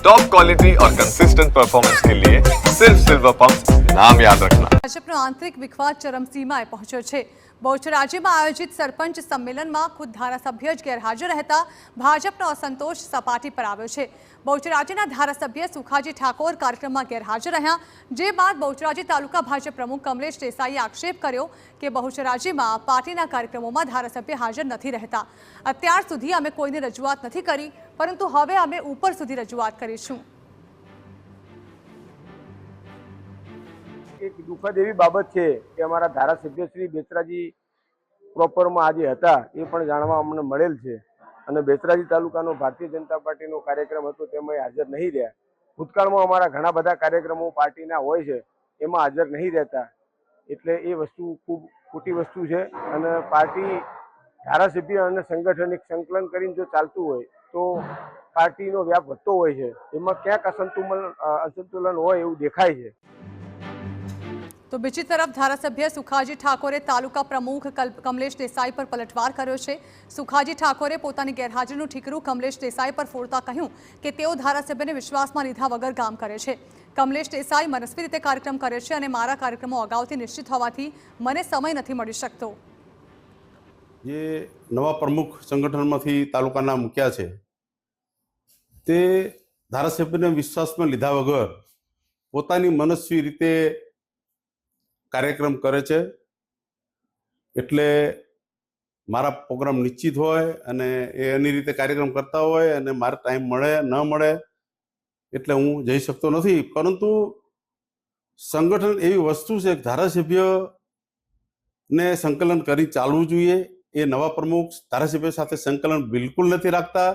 Top quality और consistent performance के लिए सिर्फ सिल्वर पंप नाम याद रखना। ભાજપનો આંતરિક વિખવાદ ચરમસીમાએ પહોંચ્યો છે। બહુચરાજીમાં આયોજિત સરપંચ સંમેલનમાં ખુદ ધારાસભ્ય જ ગેરહાજર રહેતા ભાજપનો અસંતોષ સપાટી પર આવ્યો છે। બહુચરાજીના ધારાસભ્ય સુખાજી ઠાકોર કાર્યક્રમમાં ગેરહાજર રહ્યા, જે બાદ બહુચરાજી તાલુકા ભાજપ પ્રમુખ કમલેશ દેસાઈએ આક્ષેપ કર્યો કે બહુચરાજીમાં પાર્ટીના કાર્યક્રમોમાં ધારાસભ્ય હાજર નથી રહેતા। અત્યાર સુધી અમે કોઈને રજૂઆત નથી કરી, પરંતુ હવે અમે ઉપર સુધી રજૂઆત કરીશું। એક દુઃખદ એવી બાબત છે કે અમારા ધારાસભ્ય શ્રી બેચરાજી પ્રોપરમાં આજે હતા એ પણ જાણવા અમને મળેલ છે અને બેચરાજી તાલુકાનો ભારતીય જનતા પાર્ટીનો કાર્યક્રમ હતો તેમાં હાજર નહીં રહ્યા। ભૂતકાળમાં અમારા ઘણા બધા કાર્યક્રમો પાર્ટીના હોય છે એમાં હાજર નહીં રહેતા, એટલે એ વસ્તુ ખૂબ ખોટી વસ્તુ છે અને પાર્ટી ધારાસભ્ય અને સંગઠન એક સંકલન કરીને જો ચાલતું હોય તો પાર્ટીનો વ્યાપ વધતો હોય છે, એમાં ક્યાંક અસંતુલન હોય એવું દેખાય છે। તો બીજી તરફ ધારાસભ્ય સુખાજી ઠાકોરે તાલુકા પ્રમુખ કમલેશ દેસાઈ પર પલટવાર કર્યો છે। સુખાજી ઠાકોરે પોતાની ગેરહાજરીનું ઠીકરું કમલેશ દેસાઈ પર ફોડતા કહ્યું કે તેઓ ધારાસભ્યને વિશ્વાસમાં લીધા વગર કામ કરે છે। કમલેશ દેસાઈ મનસ્વી રીતે કાર્યક્રમ કરે છે અને મારા કાર્યક્રમો અગાઉથી નિશ્ચિત હોવાથી મને સમય નથી મળી શકતો। જે નવા પ્રમુખ સંગઠનમાંથી તાલુકાના મૂક્યા છે તે ધારાસભ્યને વિશ્વાસમાં લીધા વગર પોતાની મનસ્વી રીતે કાર્યક્રમ કરે છે। એટલે મારા પ્રોગ્રામ નિશ્ચિત હોય અને એની રીતે કાર્યક્રમ કરતા હોય અને મારે ટાઈમ મળે ન મળે એટલે હું જઈ શકતો નથી। પરંતુ સંગઠન એવી વસ્તુ છે કે ધારાસભ્યને સંકલન કરી ચાલવું જોઈએ। એ નવા પ્રમુખ ધારાસભ્ય સાથે સંકલન બિલકુલ નથી રાખતા।